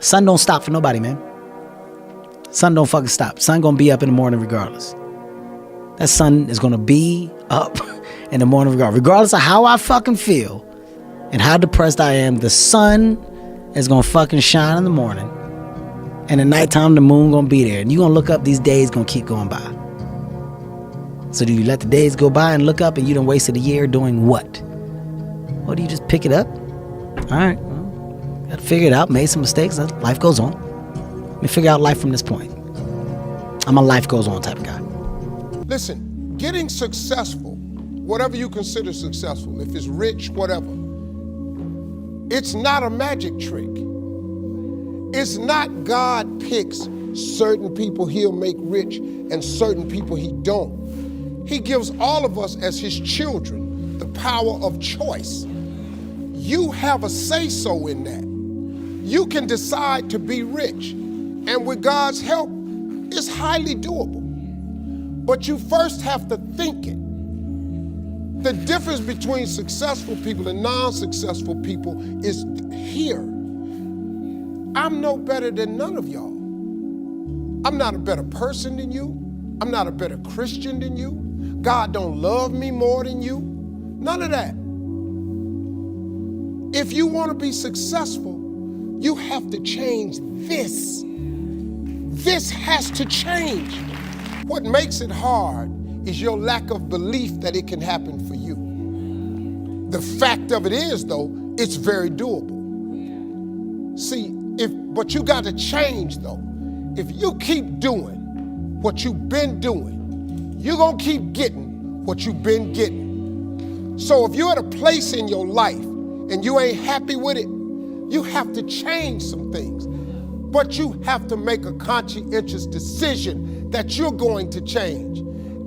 Sun don't stop for nobody, man. Sun don't fucking stop. Sun gonna be up in the morning regardless. That sun is gonna be up in the morning regardless of how I fucking feel and how depressed I am. The sun is gonna fucking shine in the morning, and at nighttime the moon gonna be there, and you gonna look up. These days gonna keep going by. So do you let the days go by and look up and you done wasted a year doing what? Or do you just pick it up? All right, well, gotta figure it out. Made some mistakes. Life goes on. Let me figure out life from this point. I'm a life goes on type of guy. Listen, getting successful, whatever you consider successful, if it's rich, whatever, it's not a magic trick. It's not God picks certain people he'll make rich and certain people he don't. He gives all of us as his children the power of choice. You have a say-so in that. You can decide to be rich, and with God's help, it's highly doable. But you first have to think it. The difference between successful people and non-successful people is here. I'm no better than none of y'all. I'm not a better person than you. I'm not a better Christian than you. God don't love me more than you. None of that. If you want to be successful, you have to change this. This has to change. What makes it hard is your lack of belief that it can happen for you. The fact of it is, though, it's very doable. See, but you got to change, though. If you keep doing what you've been doing, you're going to keep getting what you've been getting. So if you're at a place in your life and you ain't happy with it, you have to change some things. But you have to make a conscientious decision that you're going to change.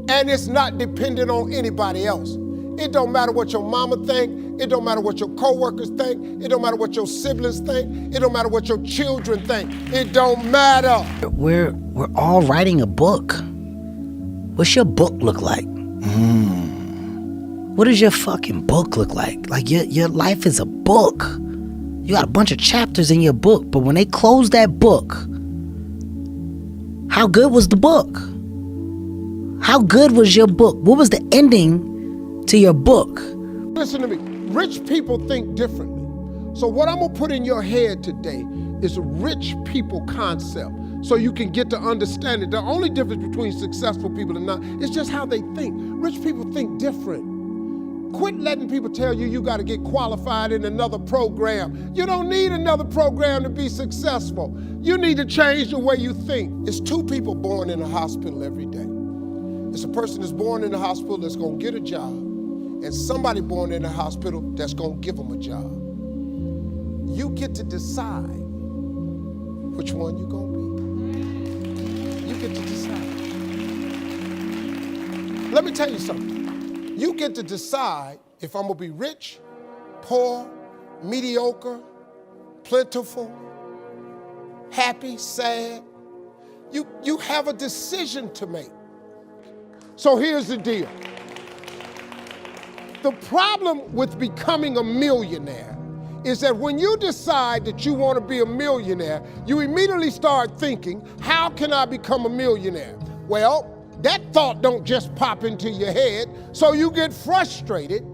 And it's not dependent on anybody else. It don't matter what your mama think. It don't matter what your coworkers think. It don't matter what your siblings think. It don't matter what your children think. It don't matter. We're all writing a book. What's your book look like? What does your fucking book look like? Like your life is a book. You got a bunch of chapters in your book, but when they close that book, how good was the book? How good was your book? What was the ending to your book? Listen to me. Rich people think differently. So what I'm gonna put in your head today is a rich people concept so you can get to understand it. The only difference between successful people and not is just how they think. Rich people think different. Quit letting people tell you you got to get qualified in another program. You don't need another program to be successful. You need to change the way you think. It's two people born in a hospital every day. It's a person that's born in a hospital that's going to get a job, and somebody born in a hospital that's going to give them a job. You get to decide which one you're going to be. You get to decide. Let me tell you something. You get to decide if I'm gonna be rich, poor, mediocre, plentiful, happy, sad. You have a decision to make. So here's the deal. The problem with becoming a millionaire is that when you decide that you want to be a millionaire, you immediately start thinking, how can I become a millionaire? Well, that thought don't just pop into your head, so you get frustrated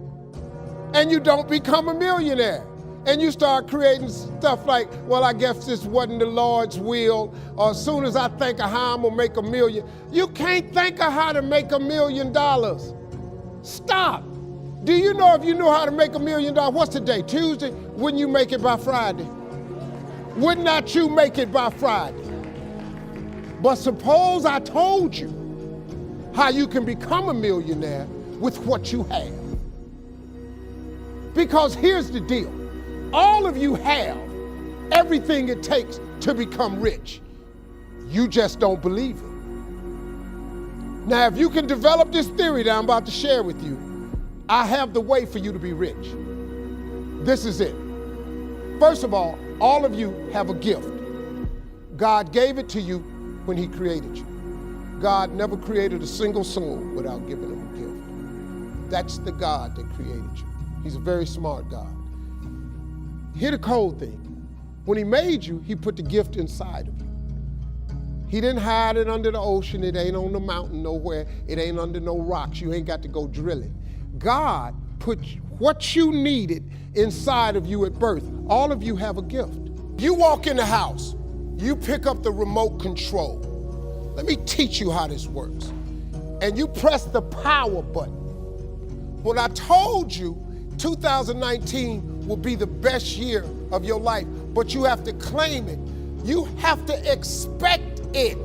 and you don't become a millionaire. And you start creating stuff like, well, I guess this wasn't the Lord's will, or as soon as I think of how I'm gonna make $1 million. You can't think of how to make $1 million. Stop. Do you know if you knew how to make $1 million, what's today, Tuesday? Wouldn't you make it by Friday? Would not you make it by Friday? But suppose I told you how you can become a millionaire with what you have. Because here's the deal. All of you have everything it takes to become rich. You just don't believe it. Now, if you can develop this theory that I'm about to share with you, I have the way for you to be rich. This is it. First of all of you have a gift. God gave it to you when he created you. God never created a single soul without giving them a gift. That's the God that created you. He's a very smart God. Here's the cold thing. When he made you, he put the gift inside of you. He didn't hide it under the ocean. It ain't on the mountain nowhere. It ain't under no rocks. You ain't got to go drilling. God put what you needed inside of you at birth. All of you have a gift. You walk in the house, you pick up the remote control. Let me teach you how this works. And you press the power button. When I told you 2019 will be the best year of your life, but you have to claim it. You have to expect it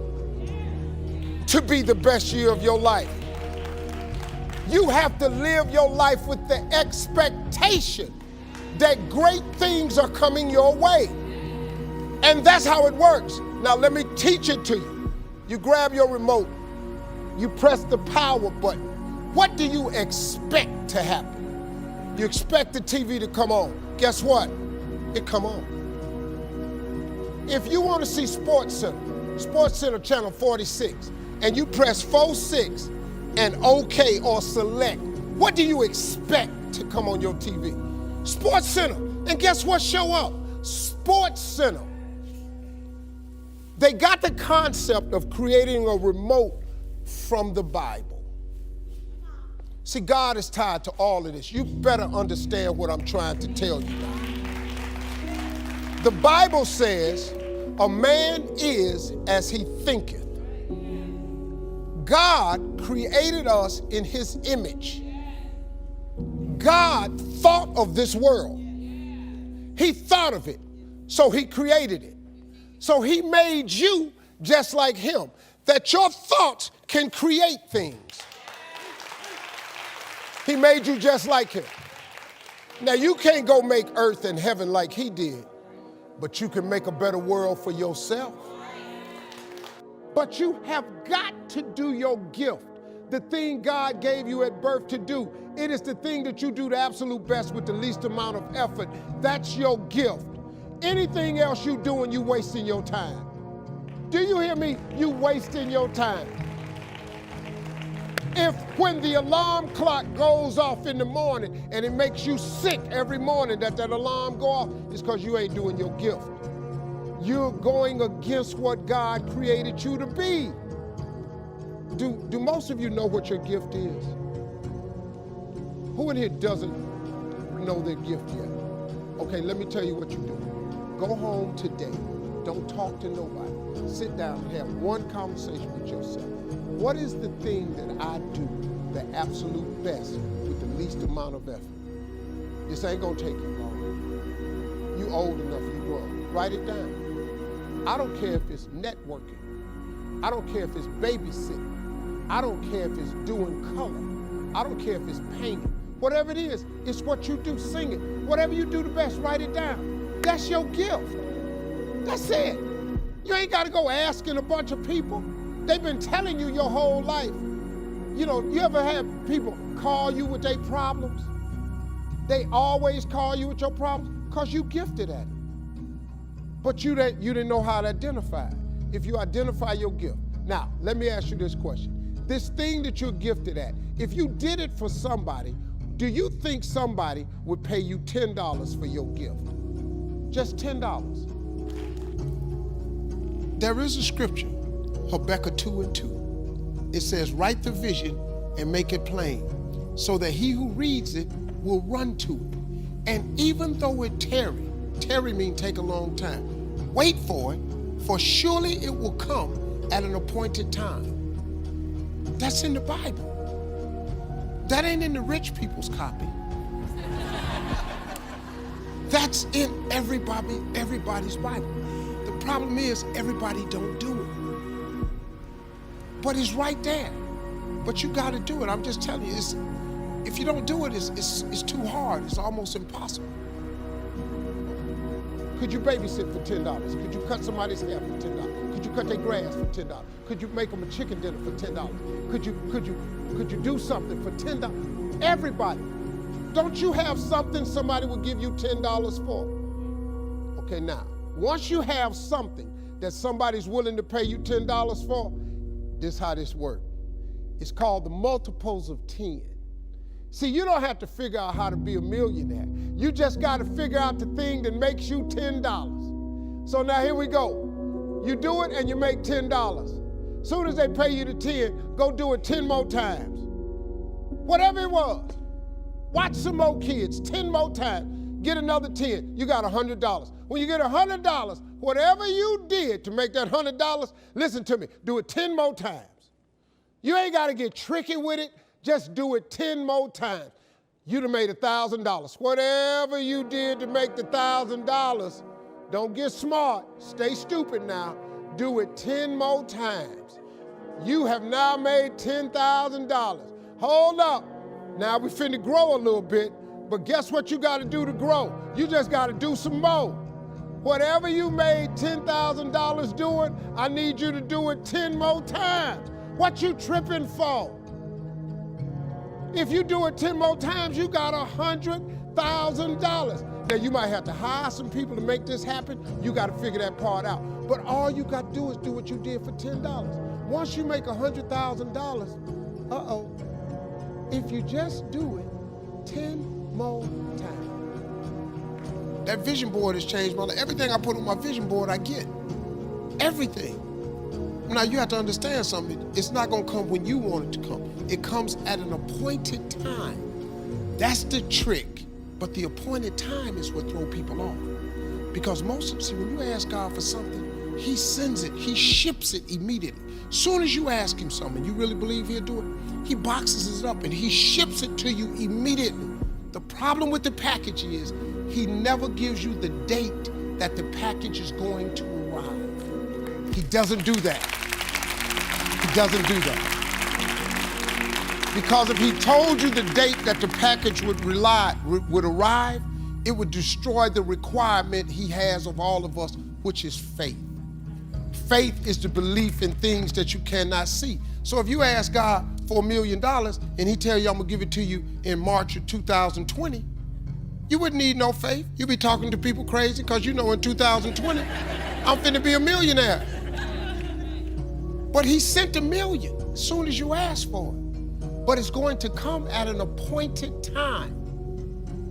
to be the best year of your life. You have to live your life with the expectation that great things are coming your way. And that's how it works. Now let me teach it to you. You grab your remote, you press the power button. What do you expect to happen? You expect the TV to come on. Guess what? It come on. If you want to see Sports Center channel 46, and you press 46 and OK or select, what do you expect to come on your TV? Sports Center. And guess what show up? Sports Center. They got the concept of creating a remote from the Bible. See, God is tied to all of this. You better understand what I'm trying to tell you now. The Bible says, a man is as he thinketh. God created us in his image. God thought of this world. He thought of it, so he created it. So he made you just like him, that your thoughts can create things. He made you just like him. Now you can't go make earth and heaven like he did, but you can make a better world for yourself. But you have got to do your gift, the thing God gave you at birth to do. It is the thing that you do the absolute best with the least amount of effort. That's your gift. Anything else you doing, you wasting your time. Do you hear me? You wasting your time. If when the alarm clock goes off in the morning and it makes you sick every morning that alarm go off, it's because you ain't doing your gift. You're going against what God created you to be. Do most of you know what your gift is? Who in here doesn't know their gift yet? Okay, let me tell you what you do. Go home today. Don't talk to nobody. Sit down and have one conversation with yourself. What is the thing that I do the absolute best with the least amount of effort? This ain't gonna take you long. You old enough, you grown. Write it down. I don't care if it's networking. I don't care if it's babysitting. I don't care if it's doing color. I don't care if it's painting. Whatever it is, it's what you do. Sing it. Whatever you do the best, write it down. That's your gift. That's it. You ain't got to go asking a bunch of people. They've been telling you your whole life. You know, you ever have people call you with their problems? They always call you with your problems because you gifted at it. But you didn't know how to identify it. If you identify your gift. Now, let me ask you this question. This thing that you're gifted at, if you did it for somebody, do you think somebody would pay you $10 for your gift? Just $10. There is a scripture, Habakkuk 2:2. It says, write the vision and make it plain, so that he who reads it will run to it. And even though it tarry means take a long time, wait for it, for surely it will come at an appointed time. That's in the Bible. That ain't in the rich people's copy. That's in everybody's Bible. The problem is everybody don't do it. But it's right there. But you got to do it. I'm just telling you, if you don't do it, it's too hard. It's almost impossible. Could you babysit for $10? Could you cut somebody's hair for $10? Could you cut their grass for $10? Could you make them a chicken dinner for $10? Could you do something for $10? Everybody. Don't you have something somebody will give you $10 for? Okay, now, once you have something that somebody's willing to pay you $10 for, this is how this works. It's called the multiples of 10. See, you don't have to figure out how to be a millionaire. You just got to figure out the thing that makes you $10. So now here we go. You do it and you make $10. Soon as they pay you the 10, go do it 10 more times. Whatever it was. Watch some more kids, 10 more times. Get another 10, you got $100. When you get $100, whatever you did to make that $100, listen to me, do it 10 more times. You ain't gotta get tricky with it, just do it 10 more times. You'd have made $1,000. Whatever you did to make the $1,000, don't get smart, stay stupid now. Do it 10 more times. You have now made $10,000. Hold up, now we finna grow a little bit, but guess what you gotta do to grow? You just gotta do some more. Whatever you made $10,000 doing, I need you to do it 10 more times. What you tripping for? If you do it 10 more times, you got $100,000. Now you might have to hire some people to make this happen. You gotta figure that part out. But all you gotta do is do what you did for $10. Once you make $100,000, if you just do it 10 more times. That vision board has changed my life. Everything I put on my vision board, I get. Everything. Now you have to understand something. It's not gonna come when you want it to come. It comes at an appointed time. That's the trick. But the appointed time is what throws people off. Because most of them, see, when you ask God for something, He sends it, He ships it immediately. Soon as you ask Him something, you really believe He'll do it, He boxes it up and He ships it to you immediately. The problem with the package is He never gives you the date that the package is going to arrive. He doesn't do that. He doesn't do that. Because if He told you the date that the package would arrive, it would destroy the requirement He has of all of us, which is faith. Faith is the belief in things that you cannot see. So if you ask God for $1 million and He tell you I'm gonna give it to you in March of 2020, you wouldn't need no faith. You'd be talking to people crazy because you know in 2020, I'm finna be a millionaire. But He sent $1 million as soon as you ask for it. But it's going to come at an appointed time.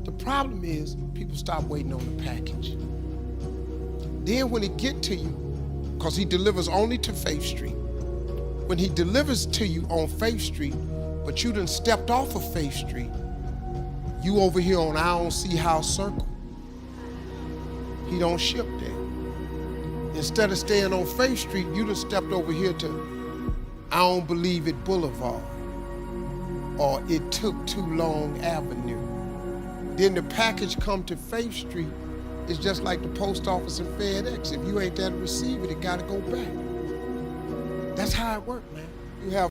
The problem is people stop waiting on the package. Then when it get to you, because He delivers only to Faith Street, when He delivers to you on Faith Street, but you done stepped off of Faith Street, you over here on I Don't See How Circle, He don't ship there. Instead of staying on Faith Street, you done stepped over here to I Don't Believe It Boulevard, or It Took Too Long Avenue. Then the package come to Faith Street. It's just like the post office and FedEx. If you ain't there to receive it, it gotta go back. That's how it works, man. You have